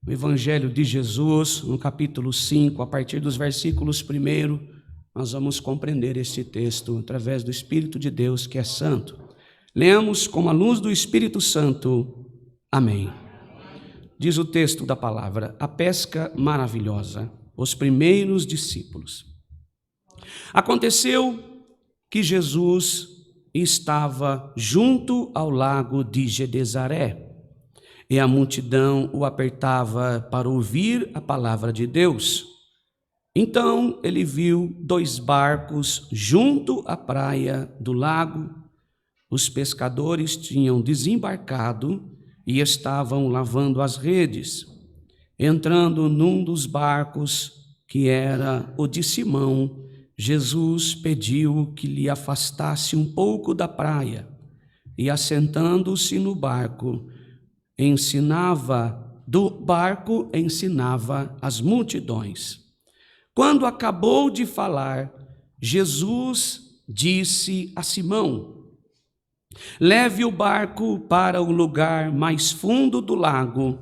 o Evangelho de Jesus, no capítulo 5, a partir dos versículos 1, nós vamos compreender este texto através do Espírito de Deus, que é santo. Leamos com a luz do Espírito Santo. Amém. Diz o texto da palavra: a pesca maravilhosa, os primeiros discípulos. Aconteceu que Jesus estava junto ao lago de Genezaré, e a multidão o apertava para ouvir a palavra de Deus. Então ele viu 2 barcos junto à praia do lago. Os pescadores tinham desembarcado e estavam lavando as redes. Entrando num dos barcos, que era o de Simão, Jesus pediu que lhe afastasse um pouco da praia, e assentando-se no barco, ensinava as multidões. Quando acabou de falar, Jesus disse a Simão: leve o barco para o lugar mais fundo do lago,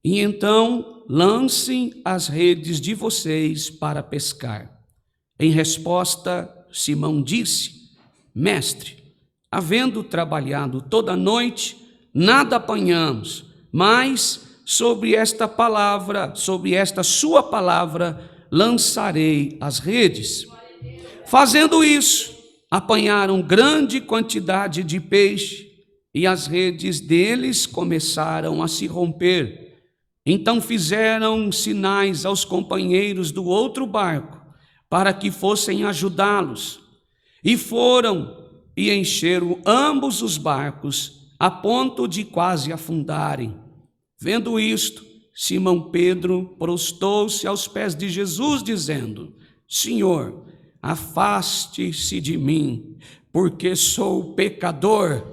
e então lancem as redes de vocês para pescar. Em resposta, Simão disse: mestre, havendo trabalhado toda a noite, nada apanhamos, mas sobre esta sua palavra, lançarei as redes. Fazendo isso, apanharam grande quantidade de peixe, e as redes deles começaram a se romper. Então fizeram sinais aos companheiros do outro barco, para que fossem ajudá-los. E foram e encheram ambos os barcos, a ponto de quase afundarem. Vendo isto, Simão Pedro prostou-se aos pés de Jesus, dizendo: Senhor, afaste-se de mim, porque sou pecador.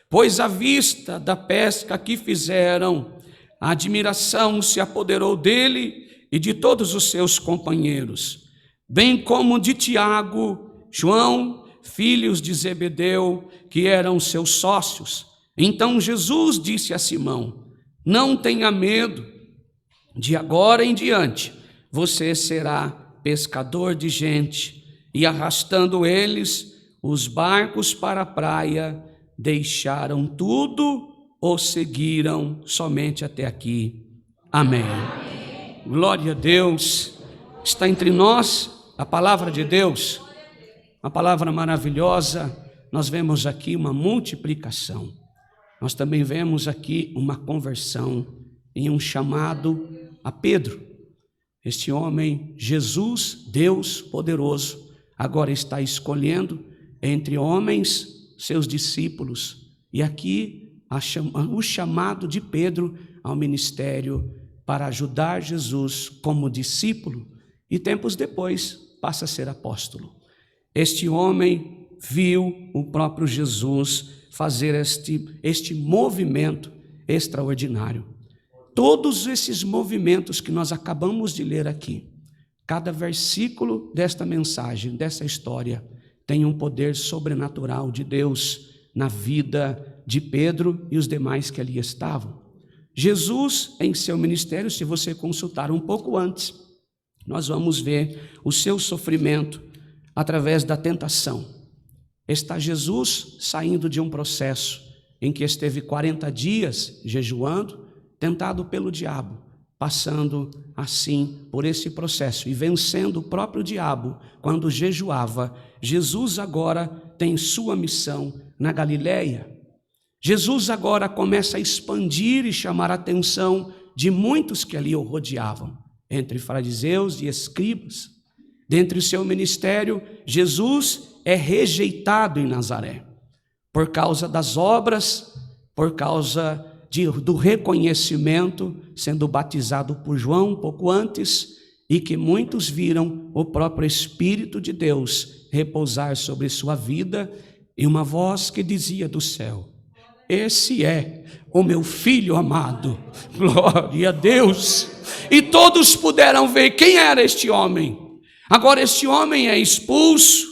Pois à vista da pesca que fizeram, a admiração se apoderou dele e de todos os seus companheiros, bem como de Tiago, João, filhos de Zebedeu, que eram seus sócios. Então Jesus disse a Simão: não tenha medo, de agora em diante você será pescador de gente. E arrastando eles os barcos para a praia, deixaram tudo, o seguiram somente até aqui. Amém. Glória a Deus. Está entre nós a palavra de Deus, uma palavra maravilhosa. Nós vemos aqui uma multiplicação. Nós também vemos aqui uma conversão e um chamado a Pedro. Este homem, Jesus, Deus poderoso, agora está escolhendo entre homens, seus discípulos. E aqui o chamado de Pedro ao ministério para ajudar Jesus como discípulo, e tempos depois passa a ser apóstolo. Este homem viu o próprio Jesus fazer este movimento extraordinário. Todos esses movimentos que nós acabamos de ler aqui, cada versículo desta mensagem, dessa história, tem um poder sobrenatural de Deus na vida de Pedro e os demais que ali estavam. Jesus, em seu ministério, se você consultar um pouco antes, nós vamos ver o seu sofrimento através da tentação. Está Jesus saindo de um processo em que esteve 40 dias jejuando, tentado pelo diabo, passando assim por esse processo e vencendo o próprio diabo quando jejuava. Jesus agora tem sua missão na Galileia. Jesus agora começa a expandir e chamar a atenção de muitos que ali o rodeavam, entre fariseus e escribas. Dentre o seu ministério, Jesus é rejeitado em Nazaré, por causa das obras, por causa do reconhecimento, sendo batizado por João um pouco antes, e que muitos viram o próprio Espírito de Deus repousar sobre sua vida, e uma voz que dizia do céu: esse é o meu filho amado. Glória a Deus. E todos puderam ver quem era este homem. Agora este homem é expulso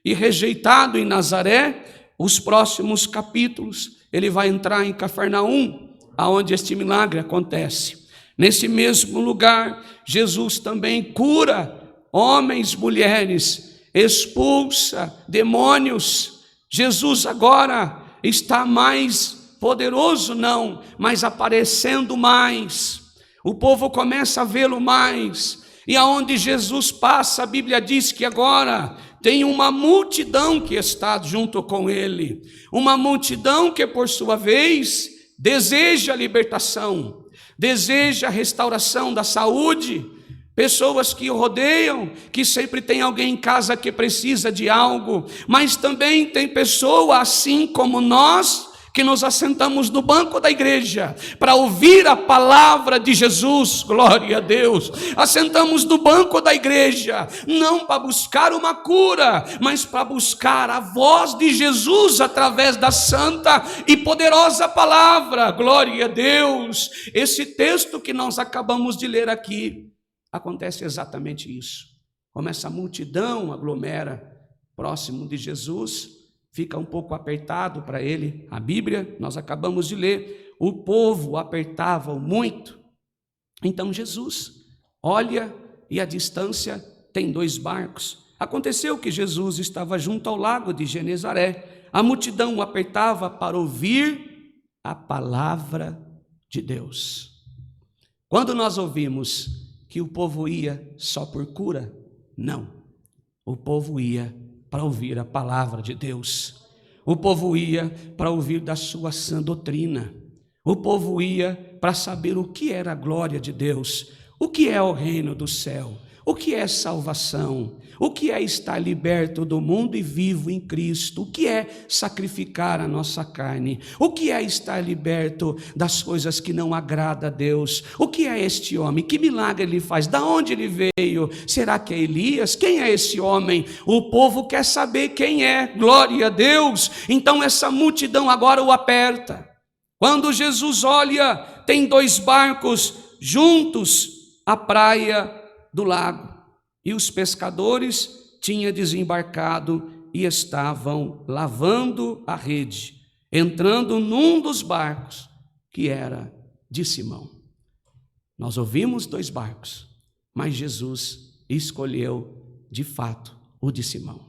e rejeitado em Nazaré. Os próximos capítulos ele vai entrar em Cafarnaum, aonde este milagre acontece. Nesse mesmo lugar, Jesus também cura homens, mulheres, expulsa demônios. Jesus agora está mais poderoso, não, mas aparecendo mais. O povo começa a vê-lo mais. E aonde Jesus passa, a Bíblia diz que agora tem uma multidão que está junto com ele. Uma multidão que, por sua vez, deseja a libertação, deseja a restauração da saúde. Pessoas que o rodeiam, que sempre tem alguém em casa que precisa de algo, mas também tem pessoa assim como nós, que nos assentamos no banco da igreja para ouvir a palavra de Jesus, glória a Deus. Assentamos no banco da igreja, não para buscar uma cura, mas para buscar a voz de Jesus através da santa e poderosa palavra, glória a Deus. Esse texto que nós acabamos de ler aqui, acontece exatamente isso. Como essa multidão aglomera próximo de Jesus, fica um pouco apertado para ele. A Bíblia, nós acabamos de ler, o povo apertava muito. Então Jesus olha e à distância tem 2 barcos. Aconteceu que Jesus estava junto ao lago de Genezaré. A multidão o apertava para ouvir a palavra de Deus. Quando nós ouvimos que o povo ia só por cura, não. O povo ia para ouvir a palavra de Deus. O povo ia para ouvir da sua sã doutrina. O povo ia para saber o que era a glória de Deus, o que é o reino do céu, o que é salvação, o que é estar liberto do mundo e vivo em Cristo, o que é sacrificar a nossa carne, o que é estar liberto das coisas que não agradam a Deus, o que é este homem, que milagre ele faz, da onde ele veio, será que é Elias? Quem é esse homem? O povo quer saber quem é, glória a Deus. Então essa multidão agora o aperta. Quando Jesus olha, tem 2 barcos juntos à praia do lago. E os pescadores tinham desembarcado e estavam lavando a rede, entrando num dos barcos, que era de Simão. Nós ouvimos 2 barcos, mas Jesus escolheu, de fato, o de Simão.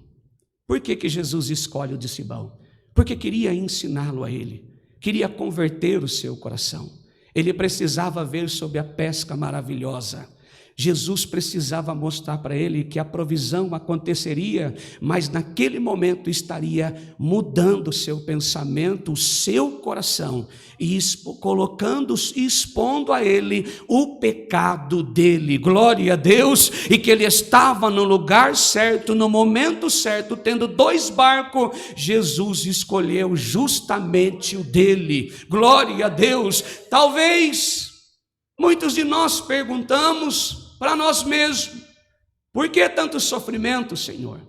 Por que Jesus escolhe o de Simão? Porque queria ensiná-lo a ele, queria converter o seu coração. Ele precisava ver sobre a pesca maravilhosa. Jesus precisava mostrar para ele que a provisão aconteceria, mas naquele momento estaria mudando o seu pensamento, o seu coração, e expondo a ele o pecado dele, glória a Deus, e que ele estava no lugar certo, no momento certo, tendo 2 barcos, Jesus escolheu justamente o dele, glória a Deus. Talvez muitos de nós perguntamos para nós mesmos: por que tanto sofrimento, Senhor?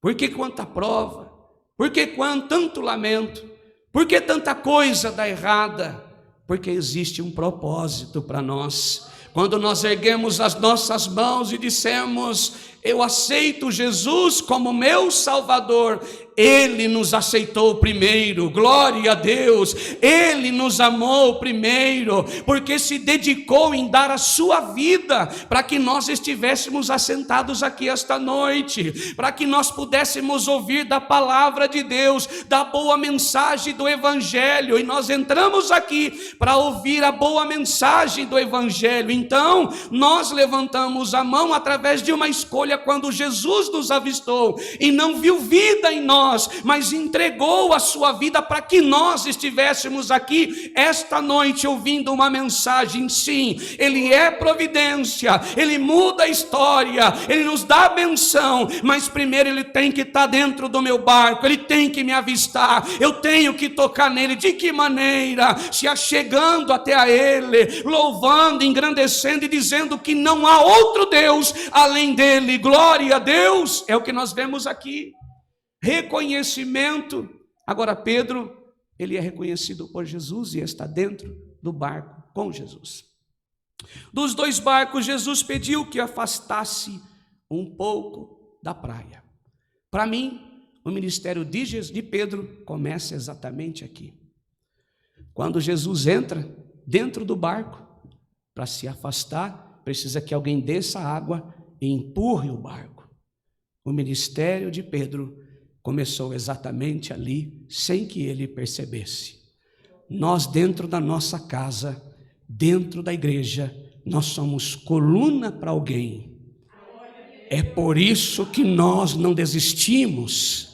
Por que quanta prova? Por que tanto lamento? Por que tanta coisa dá errada? Porque existe um propósito para nós. Quando nós erguemos as nossas mãos e dissemos: eu aceito Jesus como meu Salvador, Ele nos aceitou primeiro, glória a Deus. Ele nos amou primeiro, porque se dedicou em dar a sua vida para que nós estivéssemos assentados aqui esta noite, para que nós pudéssemos ouvir da palavra de Deus, da boa mensagem do Evangelho, e nós entramos aqui para ouvir a boa mensagem do Evangelho. Então nós levantamos a mão através de uma escolha, quando Jesus nos avistou e não viu vida em nós, mas entregou a sua vida para que nós estivéssemos aqui esta noite ouvindo uma mensagem. Sim, Ele é providência, Ele muda a história, Ele nos dá a benção, mas primeiro Ele tem que estar dentro do meu barco, Ele tem que me avistar, eu tenho que tocar nele. De que maneira? Se achegando até a Ele, louvando, engrandecendo e dizendo que não há outro Deus além dele, glória a Deus. É o que nós vemos aqui, reconhecimento. Agora Pedro, ele é reconhecido por Jesus e está dentro do barco com Jesus. Dos 2 barcos, Jesus pediu que afastasse um pouco da praia. Para mim, o ministério de Pedro começa exatamente aqui. Quando Jesus entra dentro do barco para se afastar, precisa que alguém desça a água e empurre o barco. O ministério de Pedro começou exatamente ali, sem que ele percebesse. Nós, dentro da nossa casa, dentro da igreja, nós somos coluna para alguém. É por isso que nós não desistimos.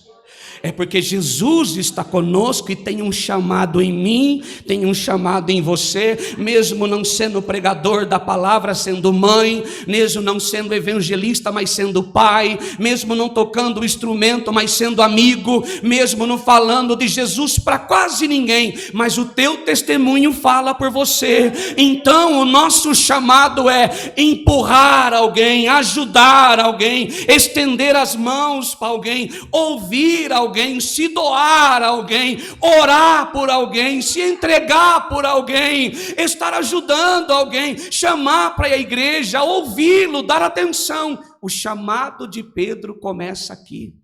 É porque Jesus está conosco e tem um chamado em mim, tem um chamado em você, mesmo não sendo pregador da palavra, sendo mãe, mesmo não sendo evangelista, mas sendo pai, mesmo não tocando o instrumento, mas sendo amigo, mesmo não falando de Jesus para quase ninguém, mas o teu testemunho fala por você. Então o nosso chamado é empurrar alguém, ajudar alguém, estender as mãos para alguém, ouvir alguém, se doar a alguém, orar por alguém, se entregar por alguém, estar ajudando alguém, chamar para a igreja, ouvi-lo, dar atenção. O chamado de Pedro começa aqui.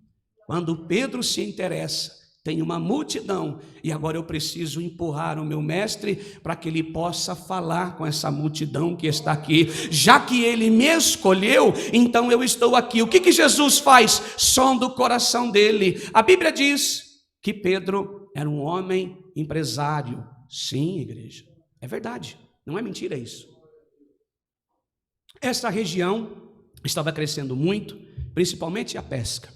Quando Pedro se interessa, tem uma multidão e agora eu preciso empurrar o meu mestre para que ele possa falar com essa multidão que está aqui. Já que ele me escolheu, então eu estou aqui. O que Jesus faz? Sonda o coração dele. A Bíblia diz que Pedro era um homem empresário. Sim, igreja, é verdade, não é mentira isso. Essa região estava crescendo muito, principalmente a pesca.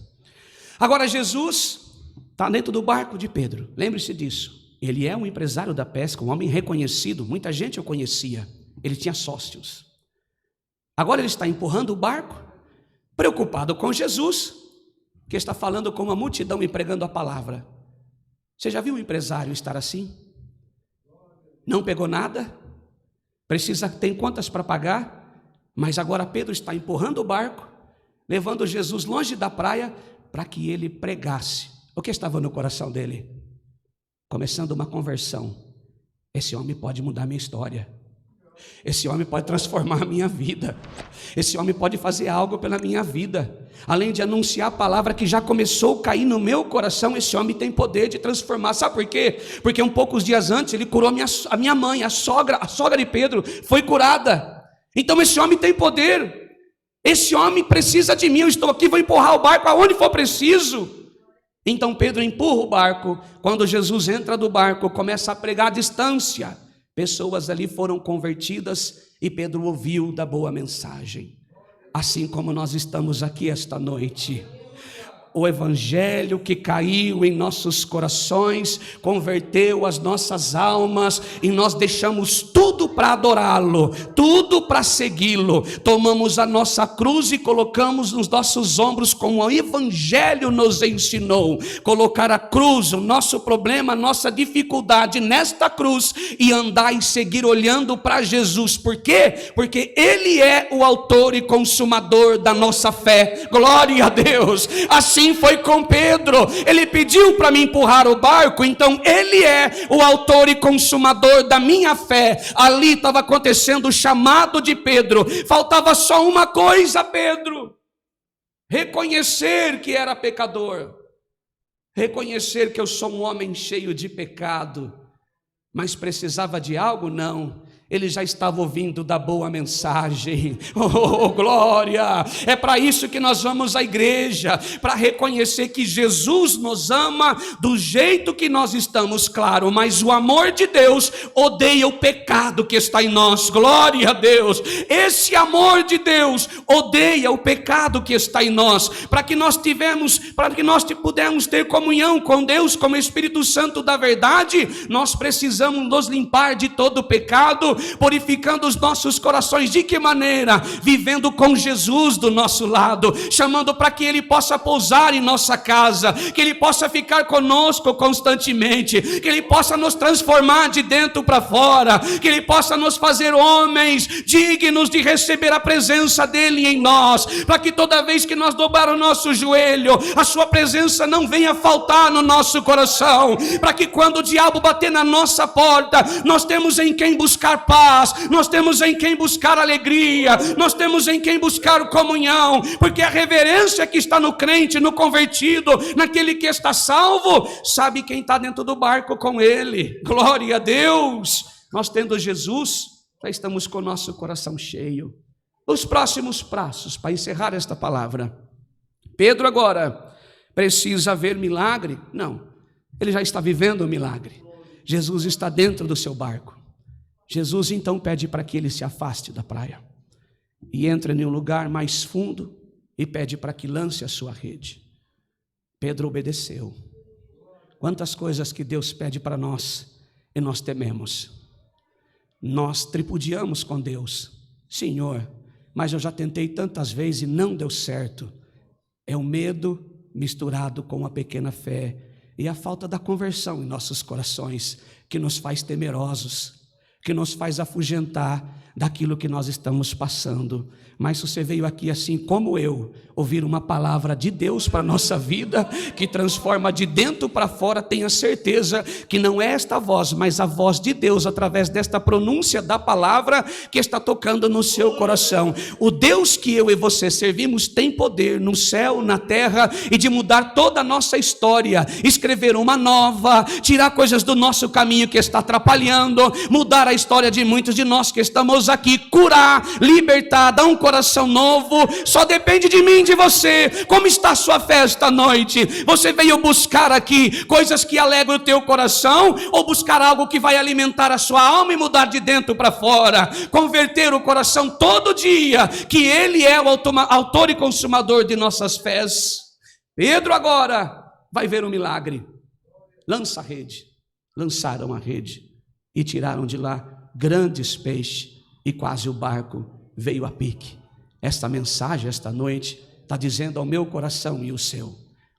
Agora Jesus está dentro do barco de Pedro, lembre-se disso. Ele é um empresário da pesca, um homem reconhecido, muita gente o conhecia, ele tinha sócios. Agora ele está empurrando o barco, preocupado com Jesus, que está falando com uma multidão e pregando a palavra. Você já viu um empresário estar assim? Não pegou nada, tem contas para pagar, mas agora Pedro está empurrando o barco, levando Jesus longe da praia, para que ele pregasse. O que estava no coração dele? Começando uma conversão. Esse homem pode mudar a minha história. Esse homem pode transformar a minha vida. Esse homem pode fazer algo pela minha vida. Além de anunciar a palavra que já começou a cair no meu coração, esse homem tem poder de transformar. Sabe por quê? Porque poucos dias antes ele curou a minha mãe, a sogra de Pedro, foi curada. Então esse homem tem poder. Esse homem precisa de mim. Eu estou aqui, vou empurrar o barco aonde for preciso. Então Pedro empurra o barco. Quando Jesus entra do barco, começa a pregar à distância. Pessoas ali foram convertidas e Pedro ouviu da boa mensagem. Assim como nós estamos aqui esta noite. O evangelho que caiu em nossos corações, converteu as nossas almas e nós deixamos tudo para adorá-lo, tudo para segui-lo. Tomamos a nossa cruz e colocamos nos nossos ombros como o evangelho nos ensinou. Colocar a cruz, o nosso problema, a nossa dificuldade nesta cruz e andar e seguir olhando para Jesus. Por quê? Porque Ele é o autor e consumador da nossa fé. Glória a Deus. Assim foi com Pedro. Ele pediu para me empurrar o barco, então Ele é o autor e consumador da minha fé. Ali estava acontecendo o chamado de Pedro. Faltava só uma coisa, Pedro: reconhecer que era pecador, reconhecer que eu sou um homem cheio de pecado. Mas precisava de algo? Não. Ele já estava ouvindo da boa mensagem. Oh, glória! É para isso que nós vamos à igreja, para reconhecer que Jesus nos ama do jeito que nós estamos, claro, mas o amor de Deus odeia o pecado que está em nós. Glória a Deus! Esse amor de Deus odeia o pecado que está em nós, para que nós pudermos ter comunhão com Deus, como o Espírito Santo da verdade. Nós precisamos nos limpar de todo o pecado, purificando os nossos corações. De que maneira? Vivendo com Jesus do nosso lado, chamando para que Ele possa pousar em nossa casa, que Ele possa ficar conosco constantemente, que Ele possa nos transformar de dentro para fora, que Ele possa nos fazer homens dignos de receber a presença dEle em nós, para que toda vez que nós dobrar o nosso joelho, a sua presença não venha faltar no nosso coração, para que quando o diabo bater na nossa porta, nós temos em quem buscar paz, nós temos em quem buscar alegria, nós temos em quem buscar comunhão, porque a reverência que está no crente, no convertido, naquele que está salvo, sabe quem está dentro do barco com ele. Glória a Deus! Nós tendo Jesus, Já estamos com o nosso coração cheio. Os próximos passos para encerrar esta palavra. Pedro agora precisa ver milagre? Não, ele já está vivendo o milagre. Jesus está dentro do seu barco. Jesus então pede para que ele se afaste da praia e entre em um lugar mais fundo e pede para que lance a sua rede. Pedro obedeceu. Quantas coisas que Deus pede para nós e nós tememos. Nós tripudiamos com Deus. Senhor, mas eu já tentei tantas vezes e não deu certo. É o medo misturado com a pequena fé e a falta da conversão em nossos corações que nos faz temerosos, que nos faz afugentar daquilo que nós estamos passando. Mas você veio aqui assim como eu, ouvir uma palavra de Deus para a nossa vida, que transforma de dentro para fora, tenha certeza que não é esta voz, mas a voz de Deus, através desta pronúncia da palavra, que está tocando no seu coração. O Deus que eu e você servimos tem poder no céu, na terra, e de mudar toda a nossa história, escrever uma nova, tirar coisas do nosso caminho que está atrapalhando, mudar a história de muitos de nós que estamos aqui, curar, libertar, dar um coração novo. Só depende de mim, de você. Como está a sua fé esta noite? Você veio buscar aqui coisas que alegram o teu coração, ou buscar algo que vai alimentar a sua alma e mudar de dentro para fora, converter o coração todo dia, que Ele é o autor e consumador de nossas fés. Pedro agora vai ver um milagre. Lança a rede. Lançaram a rede e tiraram de lá grandes peixes e quase o barco veio a pique. Esta mensagem esta noite está dizendo ao meu coração e o seu: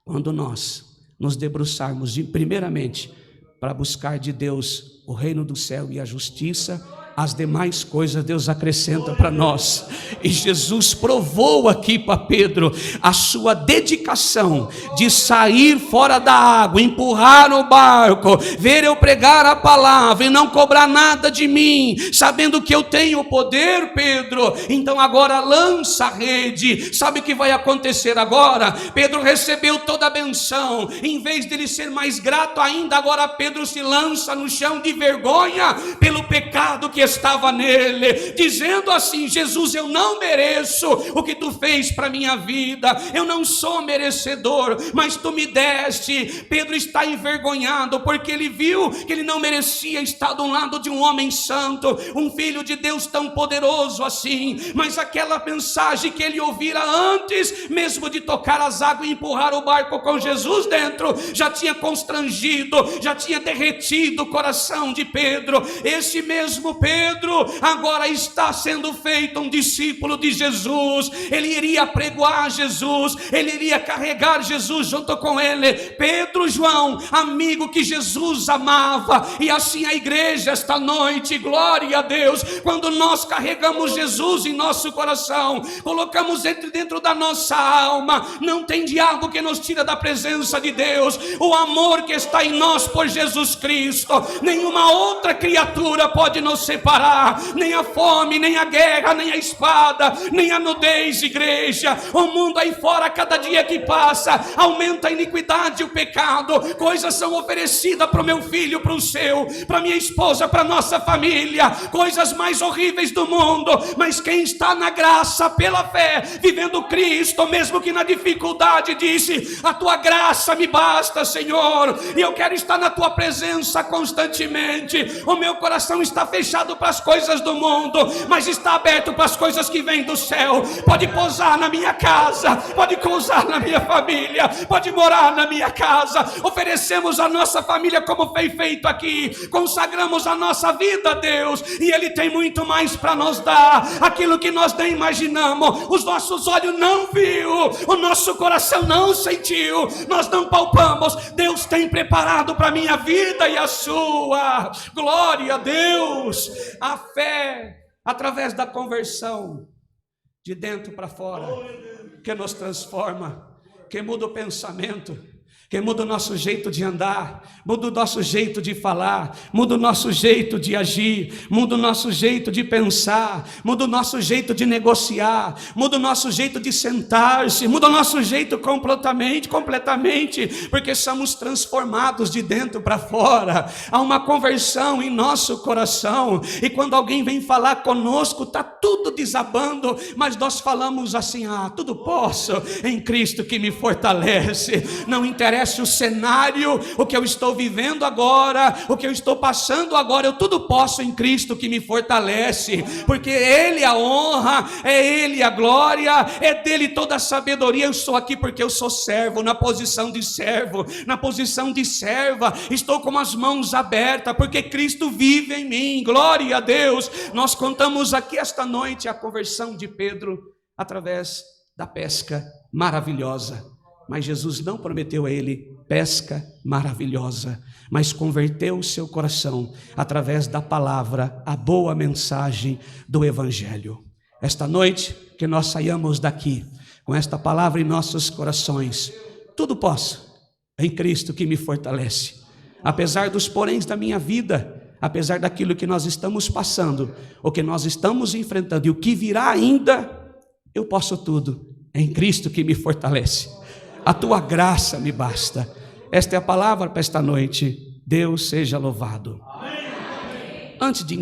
quando nós nos debruçarmos primeiramente para buscar de Deus o reino do céu e a justiça, as demais coisas Deus acrescenta para nós. E Jesus provou aqui para Pedro a sua dedicação de sair fora da água, empurrar o barco, ver eu pregar a palavra e não cobrar nada de mim, sabendo que eu tenho poder. Pedro, então agora lança a rede. Sabe o que vai acontecer agora? Pedro recebeu toda a benção. Em vez dele ser mais grato ainda, agora Pedro se lança no chão de vergonha pelo pecado que estava nele, dizendo assim: Jesus, eu não mereço o que tu fez para minha vida, eu não sou merecedor, mas tu me deste. Pedro está envergonhado porque ele viu que ele não merecia estar do lado de um homem santo, um filho de Deus tão poderoso assim. Mas aquela mensagem que ele ouvira antes mesmo de tocar as águas e empurrar o barco com Jesus dentro, já tinha constrangido, já tinha derretido o coração de Pedro. Esse mesmo Pedro agora está sendo feito um discípulo de Jesus. Ele iria pregoar Jesus, ele iria carregar Jesus junto com ele. Pedro, João, amigo que Jesus amava. E assim a igreja esta noite, glória a Deus, quando nós carregamos Jesus em nosso coração, colocamos dentro da nossa alma, não tem diabo que nos tira da presença de Deus. O amor que está em nós por Jesus Cristo, nenhuma outra criatura pode nos separar, nem a fome, nem a guerra, nem a espada, nem a nudez, igreja. O mundo aí fora, cada dia que passa, aumenta a iniquidade e o pecado. Coisas são oferecidas para o meu filho, para o seu, para minha esposa, para nossa família, coisas mais horríveis do mundo. Mas quem está na graça, pela fé, vivendo Cristo, mesmo que na dificuldade, disse: a tua graça me basta, Senhor, e eu quero estar na tua presença constantemente. O meu coração está fechado para as coisas do mundo, mas está aberto para as coisas que vêm do céu. Pode pousar na minha casa, pode pousar na minha família, pode morar na minha casa. Oferecemos a nossa família como foi feito aqui, consagramos a nossa vida a Deus, e Ele tem muito mais para nos dar, aquilo que nós nem imaginamos, os nossos olhos não viu, o nosso coração não sentiu, nós não palpamos. Deus tem preparado para a minha vida e a sua. Glória a Deus. A fé, através da conversão, de dentro para fora, que nos transforma, que muda o pensamento, que muda o nosso jeito de andar, muda o nosso jeito de falar, muda o nosso jeito de agir, muda o nosso jeito de pensar, muda o nosso jeito de negociar, muda o nosso jeito de sentar-se, muda o nosso jeito completamente, porque somos transformados de dentro para fora. Há uma conversão em nosso coração, e quando alguém vem falar conosco, está tudo desabando, mas nós falamos assim: tudo posso em Cristo que me fortalece. Não interessa o cenário, o que eu estou vivendo agora, o que eu estou passando agora, eu tudo posso em Cristo que me fortalece, porque Ele a honra, é Ele a glória, é dele toda a sabedoria. Eu estou aqui porque eu sou servo, na posição de servo, na posição de serva, estou com as mãos abertas, porque Cristo vive em mim, glória a Deus. Nós contamos aqui esta noite a conversão de Pedro, através da pesca maravilhosa. Mas Jesus não prometeu a ele pesca maravilhosa, mas converteu o seu coração através da palavra, a boa mensagem do Evangelho. Esta noite, que nós saiamos daqui com esta palavra em nossos corações: tudo posso em Cristo que me fortalece. Apesar dos poréns da minha vida, apesar daquilo que nós estamos passando, o que nós estamos enfrentando e o que virá ainda, eu posso tudo em Cristo que me fortalece. A tua graça me basta. Esta é a palavra para esta noite. Deus seja louvado. Amém. Antes de